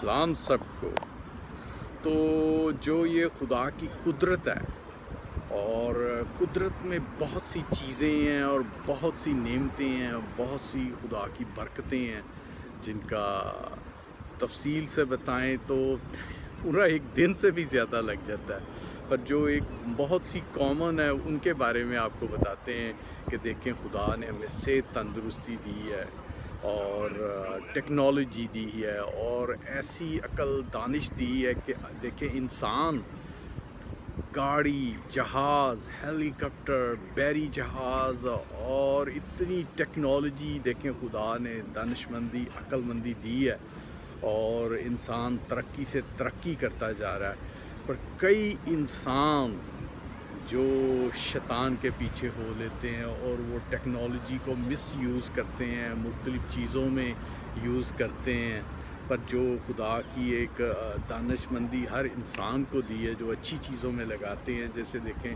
السلام سب کو۔ تو جو یہ خدا کی قدرت ہے اور قدرت میں بہت سی چیزیں ہیں اور بہت سی نعمتیں ہیں اور بہت سی خدا کی برکتیں ہیں جن کا تفصیل سے بتائیں تو پورا ایک دن سے بھی زیادہ لگ جاتا ہے، پر جو ایک بہت سی کامن ہے ان کے بارے میں آپ کو بتاتے ہیں کہ دیکھیں خدا نے ہمیں صحت تندرستی دی ہے اور ٹیکنالوجی دی ہے اور ایسی عقل دانش دی ہے کہ دیکھیں انسان گاڑی، جہاز، ہیلی کاپٹر، بحری جہاز اور اتنی ٹیکنالوجی دیکھیں خدا نے دانش مندی، عقل مندی دی ہے اور انسان ترقی سے ترقی کرتا جا رہا ہے۔ پر کئی انسان جو شیطان کے پیچھے ہو لیتے ہیں اور وہ ٹیکنالوجی کو مس یوز کرتے ہیں، مختلف چیزوں میں یوز کرتے ہیں، پر جو خدا کی ایک دانش مندی ہر انسان کو دی ہے جو اچھی چیزوں میں لگاتے ہیں، جیسے دیکھیں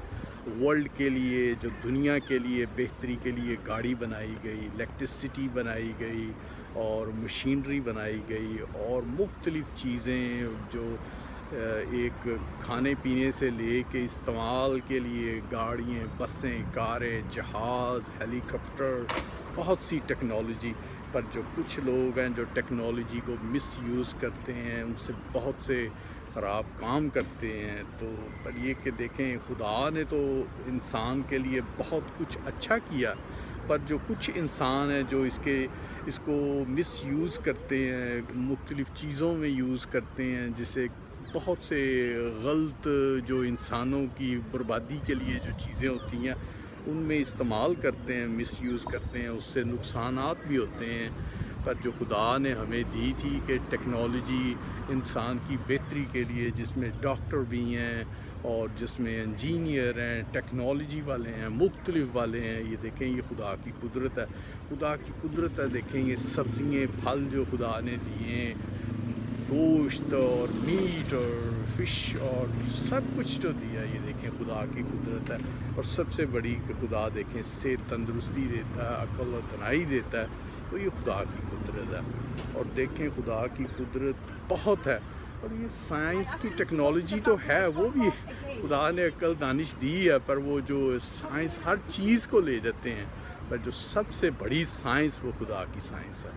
ورلڈ کے لیے، جو دنیا کے لیے بہتری کے لیے گاڑی بنائی گئی، الیکٹرسٹی بنائی گئی اور مشینری بنائی گئی اور مختلف چیزیں جو ایک کھانے پینے سے لے کے استعمال کے لیے گاڑیاں، بسیں، کاریں، جہاز، ہیلی کاپٹر، بہت سی ٹیکنالوجی، پر جو کچھ لوگ ہیں جو ٹیکنالوجی کو مس یوز کرتے ہیں، ان سے بہت سے خراب کام کرتے ہیں۔ تو پر یہ کہ دیکھیں خدا نے تو انسان کے لیے بہت کچھ اچھا کیا، پر جو کچھ انسان ہیں جو اس کو مس یوز کرتے ہیں، مختلف چیزوں میں یوز کرتے ہیں، جسے بہت سے غلط جو انسانوں کی بربادی کے لیے جو چیزیں ہوتی ہیں ان میں استعمال کرتے ہیں، مس یوز کرتے ہیں، اس سے نقصانات بھی ہوتے ہیں۔ پر جو خدا نے ہمیں دی تھی کہ ٹیکنالوجی انسان کی بہتری کے لیے، جس میں ڈاکٹر بھی ہیں اور جس میں انجینئر ہیں، ٹیکنالوجی والے ہیں، مختلف والے ہیں، یہ دیکھیں یہ خدا کی قدرت ہے۔ خدا کی قدرت ہے، دیکھیں یہ سبزیاں، پھل جو خدا نے دیے ہیں، گوشت اور میٹ اور فش اور سب کچھ جو دیا، یہ دیکھیں خدا کی قدرت ہے۔ اور سب سے بڑی کہ خدا دیکھیں صحت تندرستی دیتا ہے، عقل و دانائی دیتا ہے، تو یہ خدا کی قدرت ہے۔ اور دیکھیں خدا کی قدرت بہت ہے، اور یہ سائنس کی ٹیکنالوجی تو ہے، وہ بھی خدا نے عقل دانش دی ہے، پر وہ جو سائنس ہر چیز کو لے جاتے ہیں، پر جو سب سے بڑی سائنس وہ خدا کی سائنس ہے،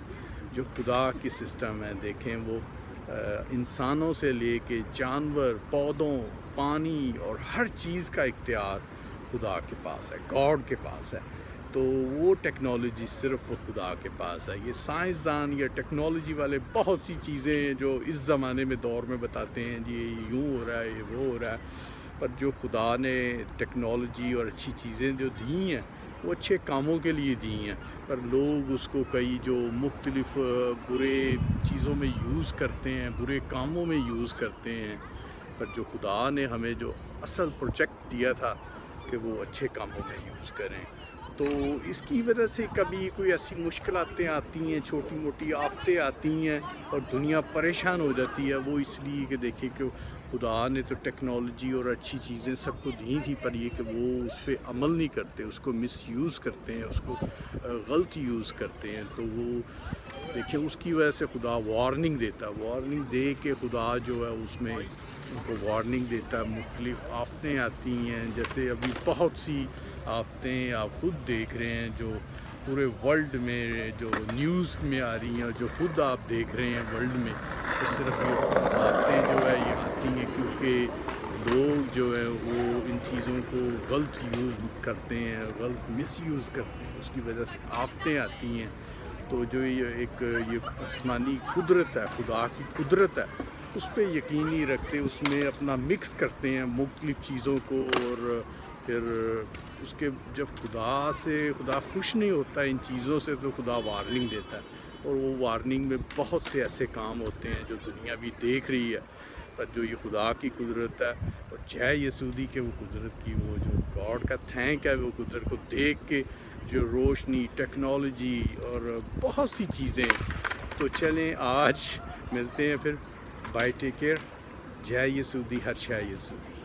جو خدا کی سسٹم ہے۔ دیکھیں وہ انسانوں سے لے کے جانور، پودوں، پانی اور ہر چیز کا اختیار خدا کے پاس ہے، گاڈ کے پاس ہے۔ تو وہ ٹیکنالوجی صرف وہ خدا کے پاس ہے۔ یہ سائنسدان یا ٹیکنالوجی والے بہت سی چیزیں ہیں جو اس زمانے میں دور میں بتاتے ہیں جی یہ یوں ہو رہا ہے، یہ وہ ہو رہا ہے، پر جو خدا نے ٹیکنالوجی اور اچھی چیزیں جو دی ہیں وہ اچھے کاموں کے لیے دی ہیں، پر لوگ اس کو کئی جو مختلف برے چیزوں میں یوز کرتے ہیں، برے کاموں میں یوز کرتے ہیں۔ پر جو خدا نے ہمیں جو اصل پروجیکٹ دیا تھا کہ وہ اچھے کاموں میں یوز کریں، تو اس کی وجہ سے کبھی کوئی ایسی مشکلاتیں آتی ہیں، چھوٹی موٹی آفتیں آتی ہیں اور دنیا پریشان ہو جاتی ہے، وہ اس لیے کہ دیکھیں کہ خدا نے تو ٹیکنالوجی اور اچھی چیزیں سب کو دی تھی، پر یہ کہ وہ اس پہ عمل نہیں کرتے، اس کو مس یوز کرتے ہیں، اس کو غلط یوز کرتے ہیں۔ تو وہ دیکھیں اس کی وجہ سے خدا وارننگ دیتا ہے، وارننگ دے کے خدا جو ہے اس میں ان کو وارننگ دیتا ہے۔ مختلف آفتیں آتی ہیں، جیسے ابھی بہت سی آفتیں آپ خود دیکھ رہے ہیں جو پورے ورلڈ میں جو نیوز میں آ رہی ہیں، جو خود آپ دیکھ رہے ہیں ورلڈ میں، تو صرف یہ آفتیں جو ہے یہ آتی ہیں کیونکہ لوگ جو ہے وہ ان چیزوں کو غلط یوز کرتے ہیں، غلط مس یوز کرتے ہیں، اس کی وجہ سے آفتیں آتی ہیں۔ تو جو یہ جسمانی قدرت ہے، خدا کی قدرت ہے، اس پہ یقین نہیں رکھتے، اس میں اپنا مکس کرتے ہیں مختلف چیزوں کو، اور پھر اس کے جب خدا خوش نہیں ہوتا ان چیزوں سے تو خدا وارننگ دیتا ہے، اور وہ وارننگ میں بہت سے ایسے کام ہوتے ہیں جو دنیا بھی دیکھ رہی ہے، پر جو یہ خدا کی قدرت ہے اور جے یسودی کے وہ قدرت کی، وہ جو گاڈ کا تھینک ہے، وہ قدرت کو دیکھ کے جو روشنی، ٹیکنالوجی اور بہت سی چیزیں۔ تو چلیں آج ملتے ہیں پھر، بائے، ٹیک کیئر، جے یسودی، ہر شے یسودی۔